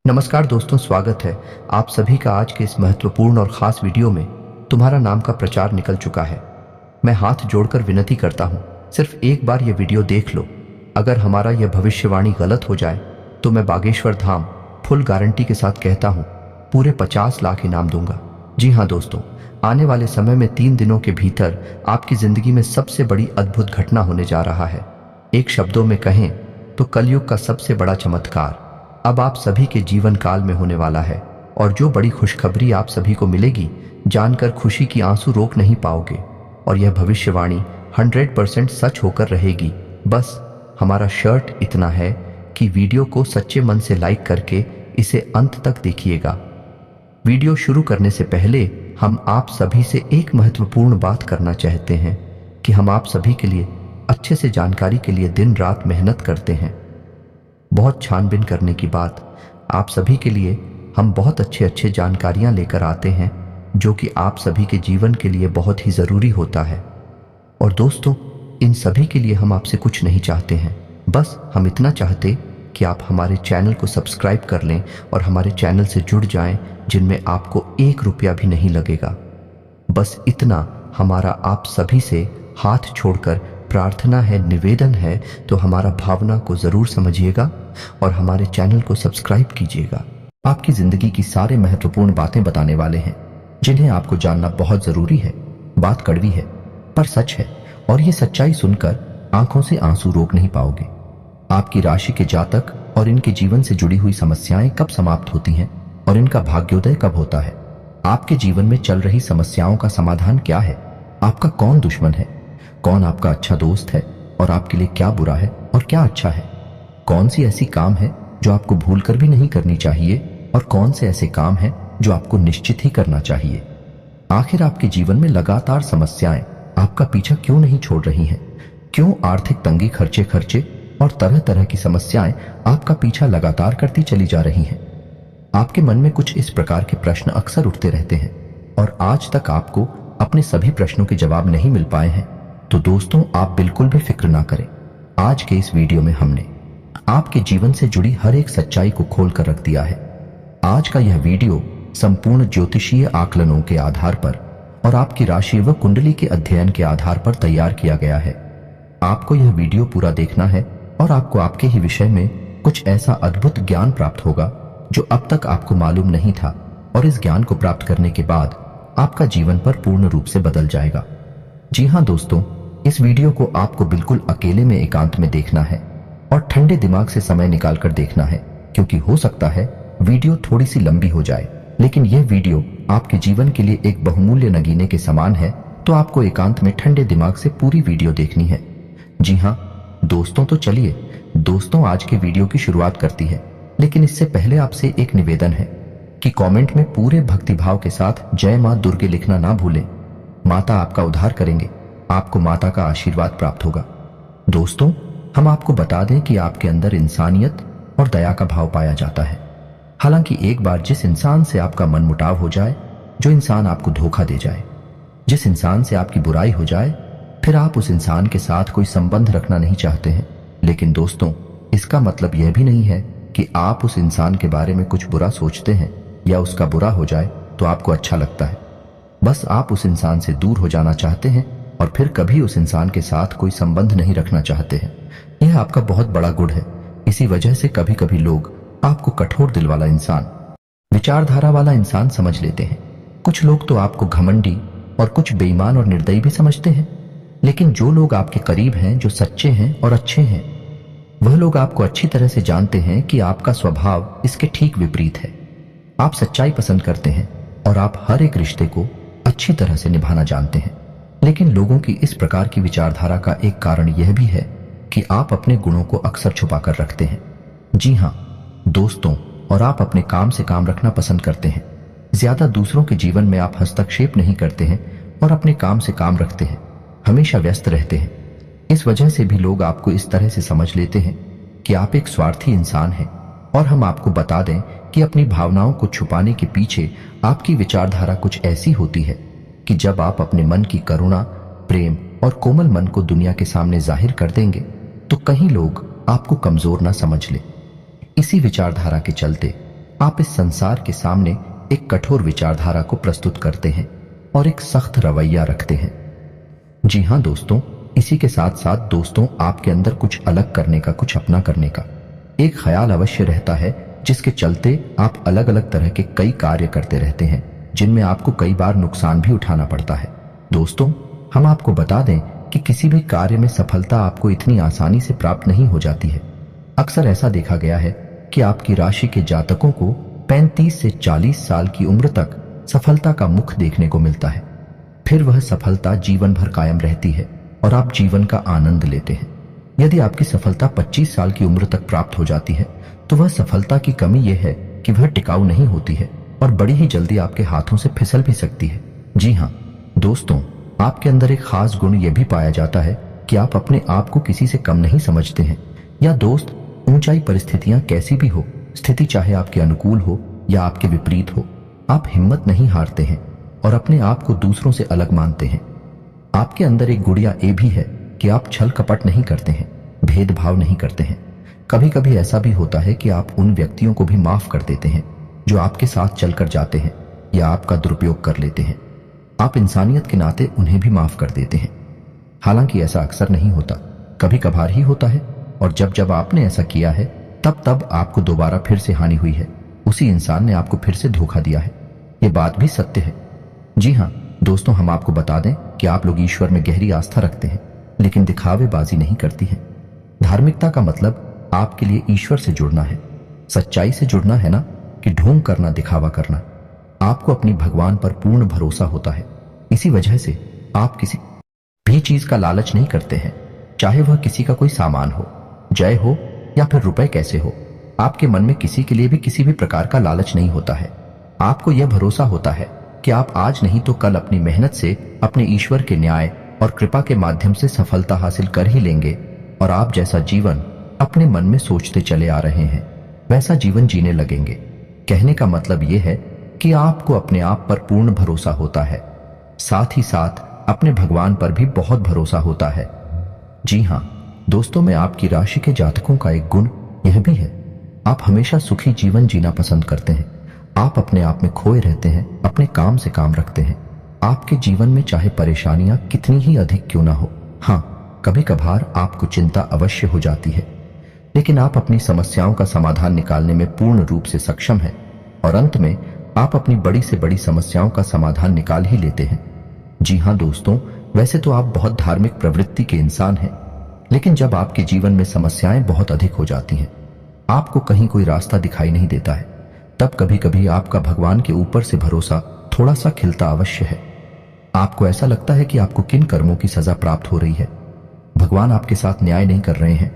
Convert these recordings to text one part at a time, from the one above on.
नमस्कार दोस्तों, स्वागत है आप सभी का आज के इस महत्वपूर्ण और खास वीडियो में। तुम्हारा नाम का प्रचार निकल चुका है। मैं हाथ जोड़कर विनती करता हूँ, सिर्फ एक बार यह वीडियो देख लो। अगर हमारा यह भविष्यवाणी गलत हो जाए तो मैं बागेश्वर धाम फुल गारंटी के साथ कहता हूँ पूरे 50 लाख इनाम दूंगा। जी हाँ दोस्तों, आने वाले समय में 3 दिनों के भीतर आपकी जिंदगी में सबसे बड़ी अद्भुत घटना होने जा रहा है। एक शब्दों में कहें तो कलयुग का सबसे बड़ा चमत्कार अब आप सभी के जीवन काल में होने वाला है। और जो बड़ी खुशखबरी आप सभी को मिलेगी, जानकर खुशी की आंसू रोक नहीं पाओगे। और यह भविष्यवाणी 100% सच होकर रहेगी। बस हमारा शर्त इतना है कि वीडियो को सच्चे मन से लाइक करके इसे अंत तक देखिएगा। वीडियो शुरू करने से पहले हम आप सभी से एक महत्वपूर्ण बात करना चाहते हैं कि हम आप सभी के लिए अच्छे से जानकारी के लिए दिन रात मेहनत करते हैं। बहुत छानबीन करने की बात आप सभी के लिए हम बहुत अच्छे जानकारियां लेकर आते हैं जो कि आप सभी के जीवन के लिए बहुत ही ज़रूरी होता है। और दोस्तों, इन सभी के लिए हम आपसे कुछ नहीं चाहते हैं, बस हम इतना चाहते कि आप हमारे चैनल को सब्सक्राइब कर लें और हमारे चैनल से जुड़ जाएं, जिनमें आपको 1 रुपया भी नहीं लगेगा। बस इतना हमारा आप सभी से हाथ छोड़कर प्रार्थना है, निवेदन है। तो हमारा भावना को ज़रूर समझिएगा और हमारे चैनल को सब्सक्राइब कीजिएगा। आपकी ज़िंदगी की सारे महत्वपूर्ण बातें बताने वाले हैं जिन्हें आपको जानना बहुत ज़रूरी है। बात कड़वी है पर सच है, और ये सच्चाई सुनकर आंखों से आंसू रोक नहीं पाओगे। आपकी राशि के जातक और इनके जीवन से जुड़ी हुई समस्याएं कब समाप्त होती हैं और इनका भाग्योदय कब होता है। आपके जीवन में चल रही समस्याओं का समाधान क्या है, आपका कौन दुश्मन है, कौन आपका अच्छा दोस्त है और आपके लिए क्या बुरा है और क्या अच्छा है। कौन सी ऐसी काम है जो आपको भूलकर भी नहीं करनी चाहिए और कौन से ऐसे काम हैं जो आपको निश्चित ही करना चाहिए। आखिर आपके जीवन में लगातार समस्याएं आपका पीछा क्यों नहीं छोड़ रही हैं? क्यों आर्थिक तंगी, खर्चे और तरह तरह की समस्याएं आपका पीछा लगातार करती चली जा रही हैं? आपके मन में कुछ इस प्रकार के प्रश्न अक्सर उठते रहते हैं और आज तक आपको अपने सभी प्रश्नों के जवाब नहीं मिल पाए हैं। तो दोस्तों, आप बिल्कुल भी फिक्र ना करें। आज के इस वीडियो में हमने आपके जीवन से जुड़ी हर एक सच्चाई को खोल कर रख दिया है। आज का यह वीडियो संपूर्ण ज्योतिषीय आकलनों के आधार पर और आपकी राशि व कुंडली के अध्ययन के आधार पर तैयार किया गया है। आपको यह वीडियो पूरा देखना है और आपको आपके ही विषय में कुछ ऐसा अद्भुत ज्ञान प्राप्त होगा जो अब तक आपको मालूम नहीं था, और इस ज्ञान को प्राप्त करने के बाद आपका जीवन पर पूर्ण रूप से बदल जाएगा। जी हाँ दोस्तों, इस वीडियो को आपको बिल्कुल अकेले में एकांत में देखना है और ठंडे दिमाग से समय निकालकर देखना है, क्योंकि हो सकता है वीडियो थोड़ी सी लंबी हो जाए, लेकिन यह वीडियो आपके जीवन के लिए एक बहुमूल्य नगीने के समान है। तो आपको एकांत में ठंडे दिमाग से पूरी वीडियो देखनी है। जी हाँ दोस्तों, तो चलिए दोस्तों, आज के वीडियो की शुरुआत करती है। लेकिन इससे पहले आपसे एक निवेदन है कि कमेंट में पूरे भक्तिभाव के साथ जय मां दुर्गे लिखना ना भूलें। माता आपका उद्धार करेंगे, आपको माता का आशीर्वाद प्राप्त होगा। दोस्तों, हम आपको बता दें कि आपके अंदर इंसानियत और दया का भाव पाया जाता है। हालांकि एक बार जिस इंसान से आपका मनमुटाव हो जाए, जो इंसान आपको धोखा दे जाए, जिस इंसान से आपकी बुराई हो जाए, फिर आप उस इंसान के साथ कोई संबंध रखना नहीं चाहते हैं। लेकिन दोस्तों, इसका मतलब यह भी नहीं है कि आप उस इंसान के बारे में कुछ बुरा सोचते हैं या उसका बुरा हो जाए तो आपको अच्छा लगता है। बस आप उस इंसान से दूर हो जाना चाहते हैं और फिर कभी उस इंसान के साथ कोई संबंध नहीं रखना चाहते हैं। यह आपका बहुत बड़ा गुण है। इसी वजह से कभी कभी लोग आपको कठोर दिल वाला इंसान, विचारधारा वाला इंसान समझ लेते हैं। कुछ लोग तो आपको घमंडी और कुछ बेईमान और निर्दयी भी समझते हैं। लेकिन जो लोग आपके करीब हैं, जो सच्चे हैं और अच्छे हैं, वह लोग आपको अच्छी तरह से जानते हैं कि आपका स्वभाव इसके ठीक विपरीत है। आप सच्चाई पसंद करते हैं और आप हर एक रिश्ते को अच्छी तरह से निभाना जानते हैं। लेकिन लोगों की इस प्रकार की विचारधारा का एक कारण यह भी है कि आप अपने गुणों को अक्सर छुपा कर रखते हैं। जी हाँ दोस्तों, और आप अपने काम से काम रखना पसंद करते हैं। ज्यादा दूसरों के जीवन में आप हस्तक्षेप नहीं करते हैं और अपने काम से काम रखते हैं, हमेशा व्यस्त रहते हैं। इस वजह से भी लोग आपको इस तरह से समझ लेते हैं कि आप एक स्वार्थी इंसान हैं। और हम आपको बता दें कि अपनी भावनाओं को छुपाने के पीछे आपकी विचारधारा कुछ ऐसी होती है कि जब आप अपने मन की करुणा, प्रेम और कोमल मन को दुनिया के सामने जाहिर कर देंगे तो कहीं लोग आपको कमजोर ना समझ ले। इसी विचारधारा के चलते आप इस संसार के सामने एक कठोर विचारधारा को प्रस्तुत करते हैं और एक सख्त रवैया रखते हैं। जी हाँ दोस्तों, इसी के साथ साथ दोस्तों आपके अंदर कुछ अलग करने का, कुछ अपना करने का एक ख्याल अवश्य रहता है, जिसके चलते आप अलग अलग तरह के कई कार्य करते रहते हैं, जिनमें आपको कई बार नुकसान भी उठाना पड़ता है। दोस्तों, हम आपको बता दें कि किसी भी कार्य में सफलता आपको इतनी आसानी से प्राप्त नहीं हो जाती है। अक्सर ऐसा देखा गया है कि आपकी राशि के जातकों को 35 से 40 साल की उम्र तक सफलता का मुख देखने को मिलता है। फिर वह सफलता जीवन भर कायम रहती है और आप जीवन का आनंद लेते हैं। यदि आपकी सफलता 25 साल की उम्र तक प्राप्त हो जाती है तो वह सफलता की कमी यह है कि वह टिकाऊ नहीं होती है और बड़ी ही जल्दी आपके हाथों से फिसल भी सकती है। जी हाँ दोस्तों, आपके अंदर एक खास गुण यह भी पाया जाता है कि आप अपने आप को किसी से कम नहीं समझते हैं। या दोस्त, ऊंचाई परिस्थितियां कैसी भी हो, स्थिति चाहे आपके अनुकूल हो या आपके विपरीत हो, आप हिम्मत नहीं हारते हैं और अपने आप को दूसरों से अलग मानते हैं। आपके अंदर एक गुड़िया ये भी है कि आप छल कपट नहीं करते हैं, भेदभाव नहीं करते हैं। कभी कभी ऐसा भी होता है कि आप उन व्यक्तियों को भी माफ कर देते हैं जो आपके साथ चलकर जाते हैं या आपका दुरुपयोग कर लेते हैं। आप इंसानियत के नाते उन्हें भी माफ कर देते हैं। हालांकि ऐसा अक्सर नहीं होता, कभी कभार ही होता है, और जब जब आपने ऐसा किया है तब तब आपको दोबारा फिर से हानि हुई है। उसी इंसान ने आपको फिर से धोखा दिया है। ये बात भी सत्य है। जी हाँ दोस्तों, हम आपको बता दें कि आप लोग ईश्वर में गहरी आस्था रखते हैं, लेकिन दिखावेबाजी नहीं करती हैं। धार्मिकता का मतलब आपके लिए ईश्वर से जुड़ना है, सच्चाई से जुड़ना है, ना कि ढोंग करना, दिखावा करना। आपको अपनी भगवान पर पूर्ण भरोसा होता है। इसी वजह से आप किसी भी चीज का लालच नहीं करते हैं, चाहे वह किसी का कोई सामान हो, जय हो या फिर रुपए कैसे हो। आपके मन में किसी के लिए भी किसी भी प्रकार का लालच नहीं होता है। आपको यह भरोसा होता है कि आप आज नहीं तो कल अपनी मेहनत से अपने ईश्वर के न्याय और कृपा के माध्यम से सफलता हासिल कर ही लेंगे, और आप जैसा जीवन अपने मन में सोचते चले आ रहे हैं वैसा जीवन जीने लगेंगे। कहने का मतलब यह है कि आपको अपने आप पर पूर्ण भरोसा होता है, साथ ही साथ अपने भगवान पर भी बहुत भरोसा होता है। जी हाँ दोस्तों, में आपकी राशि के जातकों का एक गुण यह भी है, आप हमेशा सुखी जीवन जीना पसंद करते हैं। आप अपने आप में खोए रहते हैं, अपने काम से काम रखते हैं। आपके जीवन में चाहे परेशानियां कितनी ही अधिक क्यों ना हो, हाँ कभी कभार आपको चिंता अवश्य हो जाती है, लेकिन आप अपनी समस्याओं का समाधान निकालने में पूर्ण रूप से सक्षम हैं और अंत में आप अपनी बड़ी से बड़ी समस्याओं का समाधान निकाल ही लेते हैं। जी हाँ दोस्तों, वैसे तो आप बहुत धार्मिक प्रवृत्ति के इंसान हैं, लेकिन जब आपके जीवन में समस्याएं बहुत अधिक हो जाती हैं, आपको कहीं कोई रास्ता दिखाई नहीं देता है, तब कभी कभी आपका भगवान के ऊपर से भरोसा थोड़ा सा खिलता अवश्य है। आपको ऐसा लगता है कि आपको किन कर्मों की सजा प्राप्त हो रही है, भगवान आपके साथ न्याय नहीं कर रहे हैं।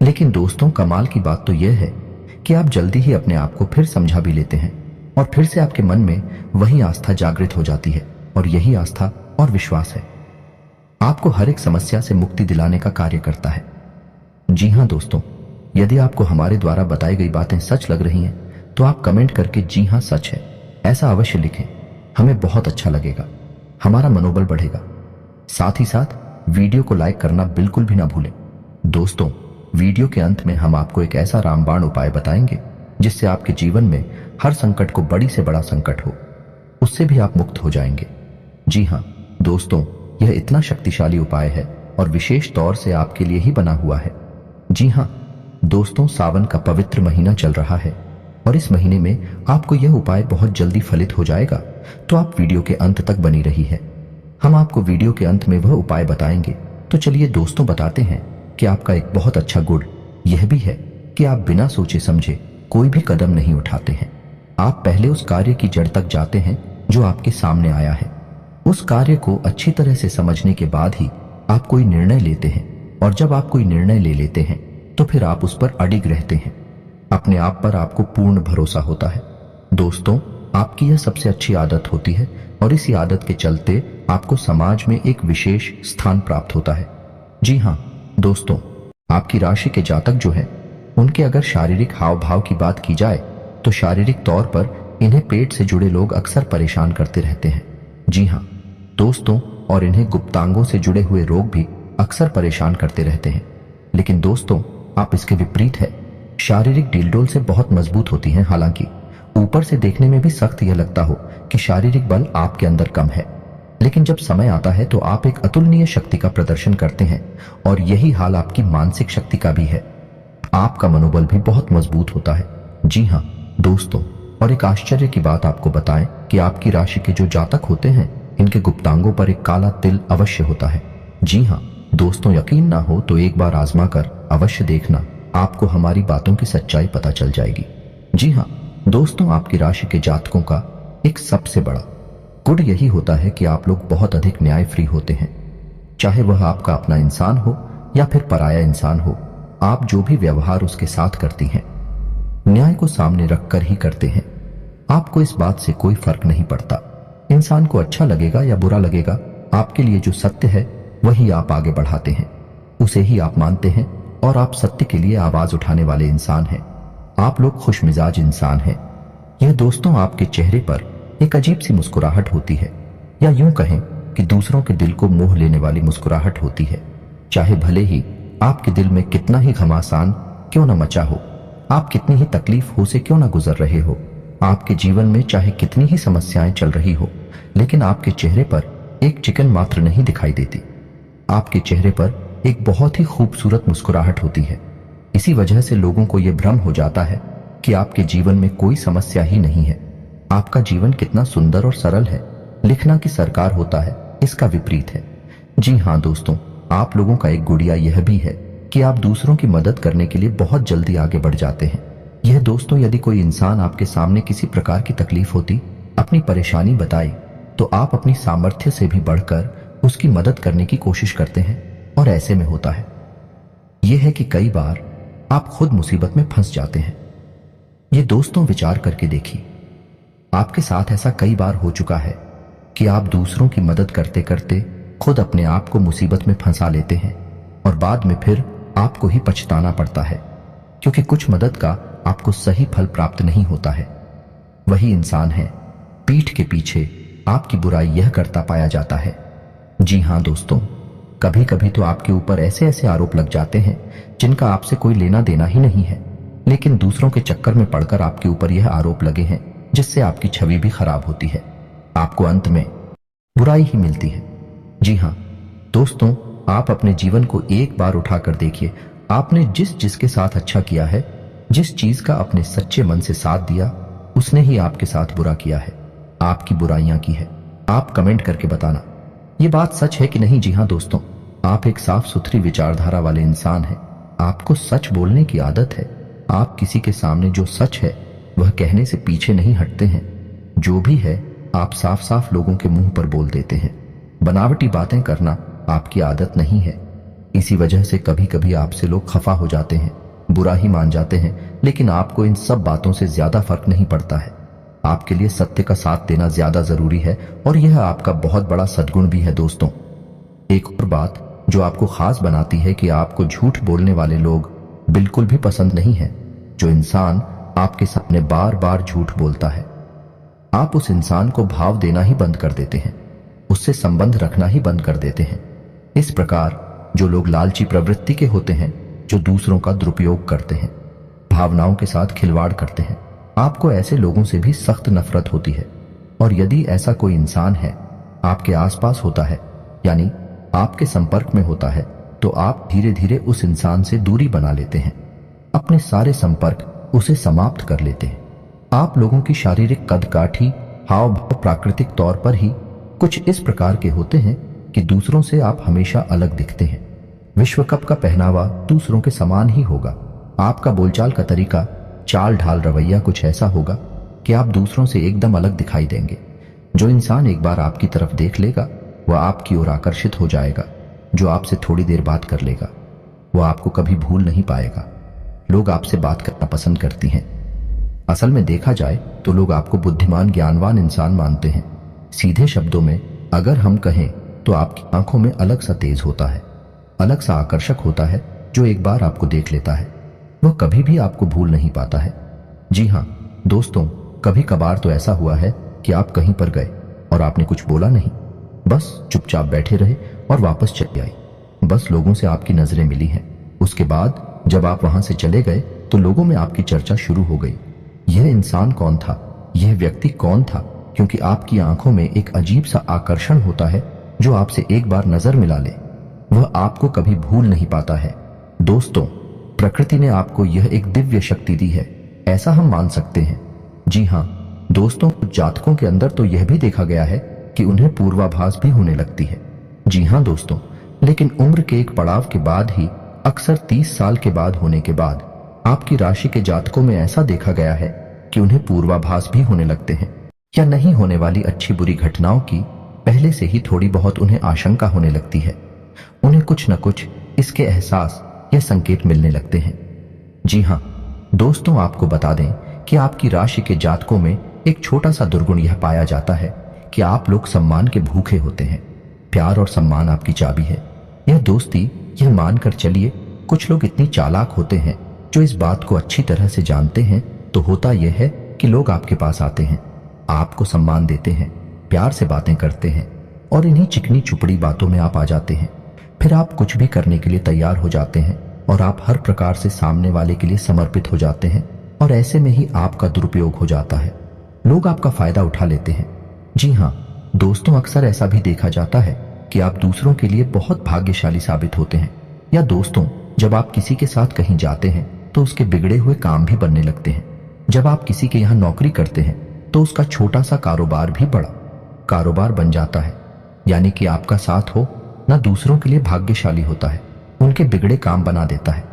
लेकिन दोस्तों, कमाल की बात तो यह है कि आप जल्दी ही अपने आप को फिर समझा भी लेते हैं और फिर से आपके मन में वही आस्था जागृत हो जाती है, और यही आस्था और विश्वास है आपको हर एक समस्या से मुक्ति दिलाने का कार्य करता है। जी हाँ दोस्तों, यदि आपको हमारे द्वारा बताई गई बातें सच लग रही हैं तो आप कमेंट करके जी हाँ सच है ऐसा अवश्य लिखें। हमें बहुत अच्छा लगेगा, हमारा मनोबल बढ़ेगा। साथ ही साथ वीडियो को लाइक करना बिल्कुल भी ना भूलें। दोस्तों, वीडियो के अंत में हम आपको एक ऐसा रामबाण उपाय बताएंगे जिससे आपके जीवन में हर संकट को बड़ी से बड़ा संकट हो उससे भी आप मुक्त हो जाएंगे। जी हाँ दोस्तों, यह इतना शक्तिशाली उपाय है और विशेष तौर से आपके लिए ही बना हुआ है। जी हाँ दोस्तों, सावन का पवित्र महीना चल रहा है और इस महीने में आपको यह उपाय बहुत जल्दी फलित हो जाएगा, तो आप वीडियो के अंत तक बनी रही है। हम आपको वीडियो के अंत में वह उपाय बताएंगे। तो चलिए दोस्तों, बताते हैं कि आपका एक बहुत अच्छा गुण यह भी है कि आप बिना सोचे समझे कोई भी कदम नहीं उठाते हैं। आप पहले उस कार्य की जड़ तक जाते हैं जो आपके सामने आया है। उस कार्य को अच्छी तरह से समझने के बाद ही आप कोई निर्णय लेते हैं, और जब आप कोई निर्णय ले लेते हैं तो फिर आप उस पर अडिग रहते हैं। अपने आप पर आपको पूर्ण भरोसा होता है। दोस्तों, आपकी यह सबसे अच्छी आदत होती है और इसी आदत के चलते आपको समाज में एक विशेष स्थान प्राप्त होता है। जी हाँ दोस्तों, आपकी राशि के जातक जो हैं, उनके अगर शारीरिक हाव भाव की बात की जाए तो शारीरिक तौर पर इन्हें पेट से जुड़े लोग अक्सर परेशान करते रहते हैं। जी हाँ दोस्तों, और इन्हें गुप्तांगों से जुड़े हुए रोग भी अक्सर परेशान करते रहते हैं। लेकिन दोस्तों, आप इसके विपरीत है, शारीरिक डीलडोल से बहुत मजबूत होती हैं। हालांकि ऊपर से देखने में भी सख्त यह लगता हो कि शारीरिक बल आपके अंदर कम है, लेकिन जब समय आता है तो आप एक अतुलनीय शक्ति का प्रदर्शन करते हैं और यही हाल आपकी मानसिक शक्ति का भी है। आपका मनोबल भी बहुत मजबूत होता है। जी हाँ दोस्तों, और एक आश्चर्य की बात आपको बताएं कि आपकी राशि के जो जातक होते हैं, इनके गुप्तांगों पर एक काला तिल अवश्य होता है। जी हाँ दोस्तों, यकीन ना हो तो एक बार आजमा कर अवश्य देखना, आपको हमारी बातों की सच्चाई पता चल जाएगी। जी हाँ दोस्तों, आपकी राशि के जातकों का एक सबसे बड़ा गुण यही होता है कि आप लोग बहुत अधिक न्याय फ्री होते हैं। चाहे वह आपका अपना इंसान हो या फिर पराया इंसान हो, आप जो भी व्यवहार उसके साथ करती हैं, न्याय को सामने रखकर ही करते हैं। आपको इस बात से कोई फर्क नहीं पड़ता इंसान को अच्छा लगेगा या बुरा लगेगा, आपके लिए जो सत्य है वही आप आगे बढ़ाते हैं, उसे ही आप मानते हैं और आप सत्य के लिए आवाज उठाने वाले इंसान हैं। आप लोग खुश मिजाज इंसान हैं। यह दोस्तों आपके चेहरे पर एक अजीब सी मुस्कुराहट होती है, या यूं कहें कि दूसरों के दिल को मोह लेने वाली मुस्कुराहट होती है। चाहे भले ही आपके दिल में कितना ही घमासान क्यों न मचा हो, आप कितनी ही तकलीफ हो से क्यों न गुजर रहे हो, आपके जीवन में चाहे कितनी ही समस्याएं चल रही हो, लेकिन आपके चेहरे पर एक चिकन मात्र नहीं दिखाई देती। आपके चेहरे पर एक बहुत ही खूबसूरत मुस्कुराहट होती है। इसी वजह से लोगों को यह भ्रम हो जाता है कि आपके जीवन में कोई समस्या ही नहीं है। आपका जीवन कितना सुंदर और सरल है। लिखना की सरकार होता है, इसका विपरीत है। जी हाँ दोस्तों, आप लोगों का एक गुड़िया यह भी है कि आप दूसरों की मदद करने के लिए बहुत जल्दी आगे बढ़ जाते हैं। यह दोस्तों, यदि कोई इंसान आपके सामने किसी प्रकार की तकलीफ होती, अपनी परेशानी बताई, तो आप अपनी सामर्थ्य से भी बढ़कर उसकी मदद करने की कोशिश करते हैं। और ऐसे में होता है यह है कि कई बार आप खुद मुसीबत में फंस जाते हैं। ये दोस्तों विचार करके देखिए, आपके साथ ऐसा कई बार हो चुका है कि आप दूसरों की मदद करते करते खुद अपने आप को मुसीबत में फंसा लेते हैं और बाद में फिर आपको ही पछताना पड़ता है, क्योंकि कुछ मदद का आपको सही फल प्राप्त नहीं होता है। वही इंसान है, पीठ के पीछे आपकी बुराई यह करता पाया जाता है। जी हाँ दोस्तों, कभी कभी तो आपके ऊपर ऐसे ऐसे आरोप लग जाते हैं जिनका आपसे कोई लेना देना ही नहीं है, लेकिन दूसरों के चक्कर में पड़कर आपके ऊपर यह आरोप लगे हैं, जिससे आपकी छवि भी खराब होती है। आपको अंत में बुराई ही मिलती है। जी हाँ दोस्तों, आप अपने जीवन को एक बार उठाकर देखिए। आपने जिसके साथ अच्छा किया है, जिस चीज का अपने सच्चे मन से साथ दिया, उसने ही आपके साथ बुरा किया है, आपकी बुराइयां की है। आप कमेंट करके बताना ये बात सच है कि नहीं। जी हाँ दोस्तों, आप एक साफ सुथरी विचारधारा वाले इंसान हैं। आपको सच बोलने की आदत है। आप किसी के सामने जो सच है वह कहने से पीछे नहीं हटते हैं। जो भी है आप साफ साफ लोगों के मुंह पर बोल देते हैं। बनावटी बातें करना आपकी आदत नहीं है। इसी वजह से कभी कभी आपसे लोग खफा हो जाते हैं, बुरा ही मान जाते हैं, लेकिन आपको इन सब बातों से ज्यादा फर्क नहीं पड़ता है। आपके लिए सत्य का साथ देना ज्यादा जरूरी है और यह आपका बहुत बड़ा सद्गुण भी है दोस्तों। एक और बात जो आपको खास बनाती है कि आपको झूठ बोलने वाले लोग बिल्कुल भी पसंद नहीं है। जो इंसान आपके सामने बार बार झूठ बोलता है, आप उस इंसान को भाव देना ही बंद कर देते हैं, उससे संबंध रखना ही बंद कर देते हैं। इस प्रकार जो लोग लालची प्रवृत्ति के होते हैं, जो दूसरों का दुरुपयोग करते हैं, भावनाओं के साथ खिलवाड़ करते हैं, आपको ऐसे लोगों से भी सख्त नफरत होती है। और यदि ऐसा कोई इंसान है आपके आसपास होता है, यानी आपके संपर्क में होता है, तो आप धीरे धीरे उस इंसान से दूरी बना लेते हैं, अपने सारे संपर्क उसे समाप्त कर लेते हैं। आप लोगों की शारीरिक कदकाठी, हाव भाव प्राकृतिक तौर पर ही कुछ इस प्रकार के होते हैं कि दूसरों से आप हमेशा अलग दिखते हैं। विश्व कप का पहनावा दूसरों के समान ही होगा। आपका बोलचाल का तरीका, चाल ढाल, रवैया कुछ ऐसा होगा कि आप दूसरों से एकदम अलग दिखाई देंगे। जो इंसान एक बार आपकी तरफ देख लेगा वह आपकी ओर आकर्षित हो जाएगा। जो आपसे थोड़ी देर बात कर लेगा वह आपको कभी भूल नहीं पाएगा। लोग आपसे बात करना पसंद करती हैं। असल में देखा जाए तो लोग आपको बुद्धिमान, ज्ञानवान इंसान मानते हैं। सीधे शब्दों में अगर हम कहें तो आपकी आंखों में अलग सा तेज होता है, अलग सा आकर्षक होता है। जो एक बार आपको देख लेता है वह कभी भी आपको भूल नहीं पाता है। जी हाँ दोस्तों, कभी कभार तो ऐसा हुआ है कि आप कहीं पर गए और आपने कुछ बोला नहीं, बस चुपचाप बैठे रहे और वापस चले आए। बस लोगों से आपकी नजरें मिली हैं। उसके बाद जब आप वहां से चले गए तो लोगों में आपकी चर्चा शुरू हो गई। यह इंसान कौन था यह व्यक्ति कौन था, क्योंकि आपकी आंखों में एक अजीब सा आकर्षण होता है जो आपसे एक बार नजर मिला ले वह आपको कभी भूल नहीं पाता है। दोस्तों, प्रकृति ने आपको यह एक दिव्य शक्ति दी है, ऐसा हम मान सकते हैं। जी हाँ दोस्तों, जातकों के अंदर तो यह भी देखा गया है कि उन्हें पूर्वाभास भी होने लगती है। जी हाँ दोस्तों, लेकिन उम्र के एक पड़ाव के बाद ही, अक्सर 30 साल के बाद होने के बाद, आपकी राशि के जातकों में ऐसा देखा गया है कि उन्हें पूर्वाभास भी होने लगते हैं, या नहीं होने वाली अच्छी बुरी घटनाओं की पहले से ही थोड़ी बहुत उन्हें आशंका होने लगती है। उन्हें कुछ न कुछ इसके एहसास या संकेत मिलने लगते हैं। जी हाँ दोस्तों, आपको बता दें कि आपकी राशि के जातकों में एक छोटा सा दुर्गुण यह पाया जाता है कि आप लोग सम्मान के भूखे होते हैं। प्यार और सम्मान आपकी चाबी है। यह दोस्ती, यह मानकर चलिए, कुछ लोग इतनी चालाक होते हैं जो इस बात को अच्छी तरह से जानते हैं, तो होता यह है कि लोग आपके पास आते हैं, आपको सम्मान देते हैं, प्यार से बातें करते हैं और इन्हीं चिकनी चुपड़ी बातों में आप आ जाते हैं। फिर आप कुछ भी करने के लिए तैयार हो जाते हैं और आप हर प्रकार से सामने वाले के लिए समर्पित हो जाते हैं, और ऐसे में ही आपका दुरुपयोग हो जाता है। लोग आपका फायदा उठा लेते हैं। जी हाँ दोस्तों, अक्सर ऐसा भी देखा जाता है कि आप दूसरों के लिए बहुत भाग्यशाली साबित होते हैं। या दोस्तों, जब आप किसी के साथ कहीं जाते हैं तो उसके बिगड़े हुए काम भी बनने लगते हैं। जब आप किसी के यहाँ नौकरी करते हैं तो उसका छोटा सा कारोबार भी बड़ा कारोबार बन जाता है। यानी कि आपका साथ हो ना दूसरों के लिए भाग्यशाली होता है, उनके बिगड़े काम बना देता है।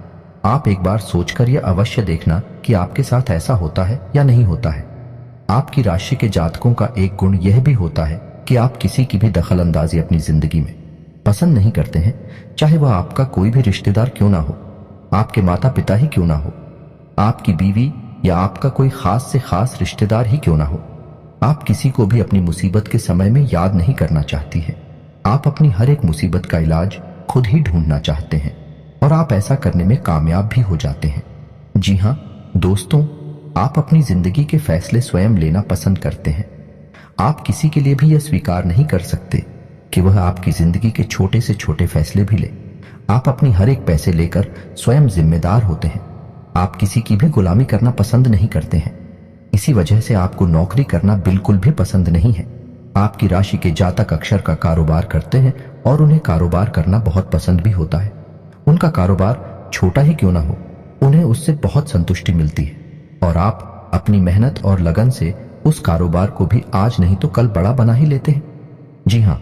आप एक बार सोचकर यह अवश्य देखना कि आपके साथ ऐसा होता है या नहीं होता है। आपकी राशि के जातकों का एक गुण यह भी होता है कि आप किसी की भी दखल अंदाजी अपनी जिंदगी में पसंद नहीं करते हैं, चाहे वह आपका कोई भी रिश्तेदार क्यों ना हो, आपके माता पिता ही क्यों ना हो, आपकी बीवी या आपका कोई खास से खास रिश्तेदार ही क्यों ना हो। आप किसी को भी अपनी मुसीबत के समय में याद नहीं करना चाहती है। आप अपनी हर एक मुसीबत का इलाज खुद ही ढूंढना चाहते हैं और आप ऐसा करने में कामयाब भी हो जाते हैं। जी हाँ दोस्तों, आप अपनी जिंदगी के फैसले स्वयं लेना पसंद करते हैं। आप किसी के लिए भी यह स्वीकार नहीं कर सकते कि वह आपकी जिंदगी के छोटे से छोटे फैसले भी ले। आप अपनी हर एक पैसे लेकर स्वयं जिम्मेदार होते हैं। आप किसी की भी गुलामी करना पसंद नहीं करते हैं। इसी वजह से आपको नौकरी करना बिल्कुल भी पसंद नहीं है। आपकी राशि के जातक अक्षर का कारोबार करते हैं और उन्हें कारोबार करना बहुत पसंद भी होता है। उनका कारोबार छोटा ही क्यों ना हो, उन्हें उससे बहुत संतुष्टि मिलती है और आप अपनी मेहनत और लगन से उस कारोबार को भी आज नहीं तो कल बड़ा बना ही लेते हैं। जी हाँ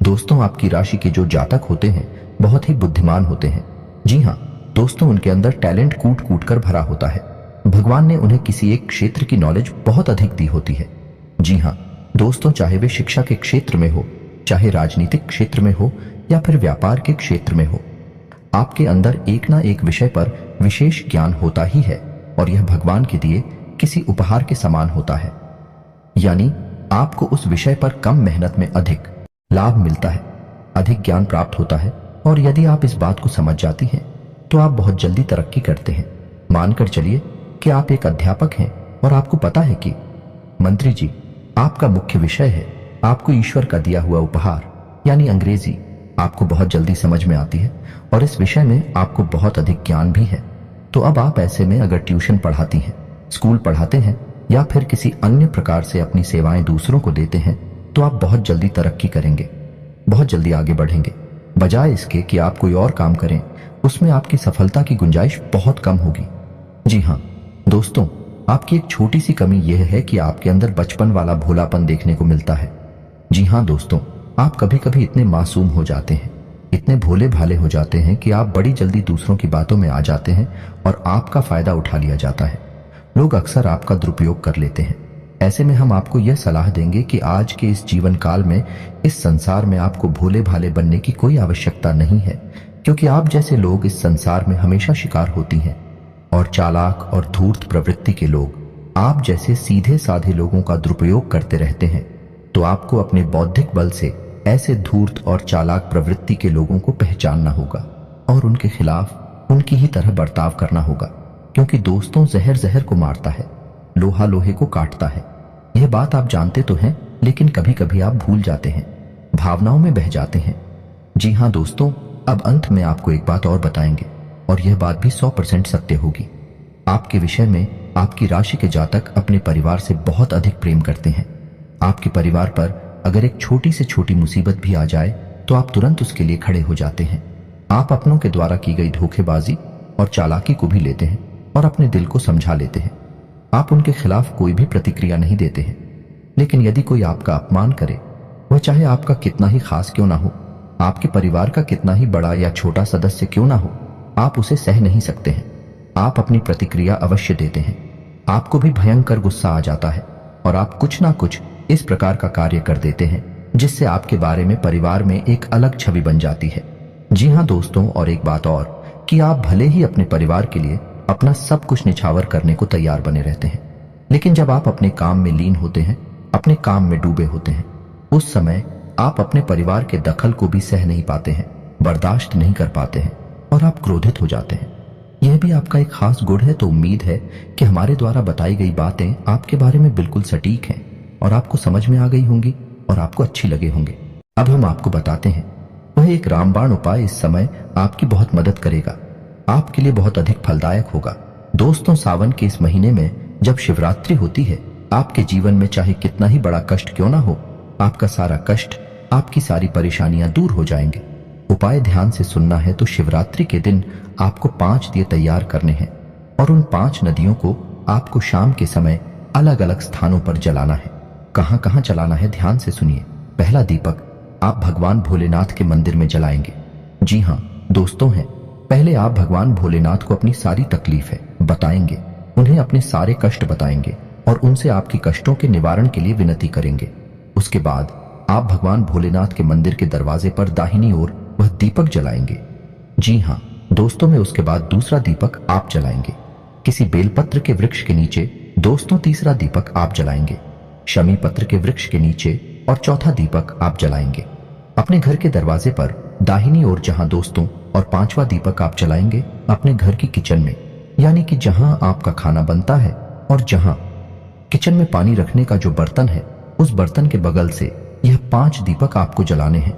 दोस्तों, आपकी राशि के जो जातक होते हैं बहुत ही बुद्धिमान होते हैं। जी हाँ दोस्तों, उनके अंदर टैलेंट कूट कूट कर भरा होता है। भगवान ने उन्हें किसी एक क्षेत्र की नॉलेज बहुत अधिक दी होती है। जी हाँ दोस्तों, चाहे वे शिक्षा के क्षेत्र में हो, चाहे राजनीतिक क्षेत्र में हो या फिर व्यापार के क्षेत्र में हो, आपके अंदर एक ना एक विषय पर विशेष ज्ञान होता ही है और यह भगवान के दिए किसी उपहार के समान होता है। यानी आपको उस विषय पर कम मेहनत में अधिक लाभ मिलता है, अधिक ज्ञान प्राप्त होता है, और यदि आप इस बात को समझ जाती हैं तो आप बहुत जल्दी तरक्की करते हैं। मानकर चलिए कि आप एक अध्यापक हैं और आपको पता है कि मंत्री जी, आपका मुख्य विषय है, आपको ईश्वर का दिया हुआ उपहार यानी अंग्रेजी आपको बहुत जल्दी समझ में आती है और इस विषय में आपको बहुत अधिक ज्ञान भी है। तो अब आप ऐसे में अगर ट्यूशन पढ़ाती हैं, स्कूल पढ़ाते हैं या फिर किसी अन्य प्रकार से अपनी सेवाएं दूसरों को देते हैं तो आप बहुत जल्दी तरक्की करेंगे, बहुत जल्दी आगे बढ़ेंगे। बजाय इसके कि आप कोई और काम करें, उसमें आपकी सफलता की गुंजाइश बहुत कम होगी। जी हाँ दोस्तों, आपकी एक छोटी सी कमी यह है कि आपके अंदर बचपन वाला भोलापन देखने को मिलता है। जी हाँ दोस्तों, आप कभी कभी इतने मासूम हो जाते हैं, इतने भोले भाले हो जाते हैं कि आप बड़ी जल्दी दूसरों की बातों में आ जाते हैं और आपका फायदा उठा लिया जाता है। लोग अक्सर आपका दुरुपयोग कर लेते हैं। ऐसे में हम आपको यह सलाह देंगे कि आज के इस जीवन काल में, इस संसार में आपको भोले भाले बनने की कोई आवश्यकता नहीं है, क्योंकि आप जैसे लोग इस संसार में हमेशा शिकार होती हैं और चालाक और धूर्त प्रवृत्ति के लोग आप जैसे सीधे साधे लोगों का दुरुपयोग करते रहते हैं। तो आपको अपने बौद्धिक बल से ऐसे धूर्त और चालाक प्रवृत्ति के लोगों को पहचानना होगा और उनके खिलाफ उनकी ही तरह बर्ताव करना होगा, क्योंकि दोस्तों, जहर जहर को मारता है, लोहा लोहे को काटता है। यह बात आप जानते तो हैं, लेकिन कभी कभी आप भूल जाते हैं, भावनाओं में बह जाते हैं। जी हाँ दोस्तों, अब अंत में आपको एक बात और बताएंगे और यह बात भी 100% सत्य होगी। आपके विषय में आपकी राशि के जातक अपने परिवार से बहुत अधिक प्रेम करते हैं। आपके परिवार पर अगर एक छोटी से छोटी मुसीबत भी आ जाए तो आप तुरंत उसके लिए खड़े हो जाते हैं। आप अपनों के द्वारा की गई धोखेबाजी और चालाकी को भी लेते हैं और अपने दिल को समझा लेते हैं। आप उनके खिलाफ कोई भी प्रतिक्रिया नहीं देते हैं। लेकिन यदि कोई आपका अपमान करे, वह चाहे आपका कितना ही खास क्यों ना हो, आपके परिवार का कितना ही बड़ा या छोटा सदस्य क्यों ना हो, आप उसे सह नहीं सकते हैं। आप अपनी प्रतिक्रिया अवश्य देते हैं। आपको भी भयंकर गुस्सा आ जाता है और आप कुछ ना कुछ इस प्रकार का कार्य कर देते हैं जिससे आपके बारे में परिवार में एक अलग छवि बन जाती है। जी हाँ दोस्तों, और एक बात और कि आप भले ही अपने परिवार के लिए अपना सब कुछ निछावर करने को तैयार बने रहते हैं, लेकिन जब आप अपने काम में लीन होते हैं, अपने काम में डूबे होते हैं, उस समय आप अपने परिवार के दखल को भी सह नहीं पाते हैं, बर्दाश्त नहीं कर पाते हैं और आप क्रोधित हो जाते हैं। यह भी आपका एक खास गुण है। तो उम्मीद है कि हमारे द्वारा बताई गई बातें आपके बारे में बिल्कुल सटीक हैं और आपको समझ में आ गई होंगी और आपको अच्छी लगे होंगे। अब हम आपको बताते हैं, वह एक रामबाण उपाय इस समय आपकी बहुत मदद करेगा, आपके लिए बहुत अधिक फलदायक होगा। दोस्तों, सावन के इस महीने में जब शिवरात्रि होती है, आपके जीवन में चाहे कितना ही बड़ा कष्ट क्यों ना हो, आपका सारा कष्ट, आपकी सारी परेशानियां दूर हो जाएंगे। उपाय ध्यान से सुनना है तो शिवरात्रि के दिन आपको 5 दिए तैयार करने हैं और उन 5 नदियों को आपको शाम के समय अलग अलग स्थानों पर जलाना है। कहां कहां जलाना है, ध्यान से सुनिए। पहला दीपक आप भगवान भोलेनाथ के मंदिर में जलाएंगे। जी हां दोस्तों, पहले आप भगवान भोलेनाथ को अपनी सारी तकलीफें बताएंगे, उन्हें अपने सारे कष्ट बताएंगे और उनसे आपकी कष्टों के निवारण के लिए विनती करेंगे। उसके बाद आप भगवान भोलेनाथ के मंदिर के दरवाजे पर दाहिनी ओर वह दीपक जलाएंगे। जी हां दोस्तों, में उसके बाद दूसरा दीपक आप जलाएंगे किसी बेलपत्र के वृक्ष के नीचे। दोस्तों, तीसरा दीपक आप जलाएंगे शमी पत्र के वृक्ष के नीचे और चौथा दीपक आप जलाएंगे अपने घर के दरवाजे पर दाहिनी ओर। जहां दोस्तों, और 5वां दीपक आप जलाएंगे अपने घर की किचन में, यानी कि जहां आपका खाना बनता है और जहां किचन में पानी रखने का जो बर्तन है, उस बर्तन के बगल से यह 5 दीपक आपको जलाने हैं।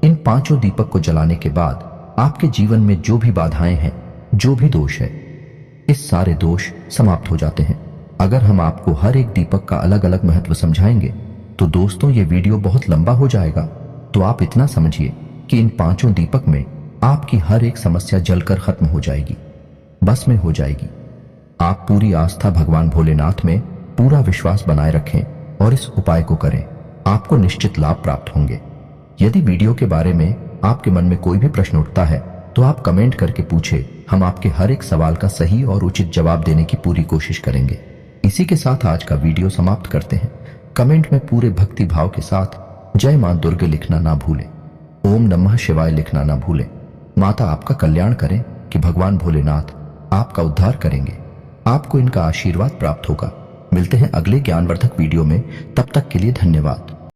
इन 5 दीपक को जलाने के बाद आपके जीवन में जो भी बाधाएं हैं, जो भी दोष है, इस सारे दोष समाप्त हो जाते हैं। अगर हम आपको हर एक दीपक का अलग अलग महत्व समझाएंगे तो दोस्तों ये वीडियो बहुत लंबा हो जाएगा। तो आप इतना समझिए कि इन 5 दीपक में आपकी हर एक समस्या जलकर खत्म हो जाएगी, बस में हो जाएगी। आप पूरी आस्था भगवान भोलेनाथ में, पूरा विश्वास बनाए रखें और इस उपाय को करें, आपको निश्चित लाभ प्राप्त होंगे। यदि वीडियो के बारे में आपके मन में कोई भी प्रश्न उठता है तो आप कमेंट करके पूछे, हम आपके हर एक सवाल का सही और उचित जवाब देने की पूरी कोशिश करेंगे। इसी के साथ आज का वीडियो समाप्त करते हैं। कमेंट में पूरे भक्ति भाव के साथ जय मां दुर्गे लिखना ना भूलें, ओम नमः शिवाय लिखना ना भूलें। माता आपका कल्याण करें कि भगवान भोलेनाथ आपका उद्धार करेंगे, आपको इनका आशीर्वाद प्राप्त होगा। मिलते हैं अगले ज्ञानवर्धक वीडियो में, तब तक के लिए धन्यवाद।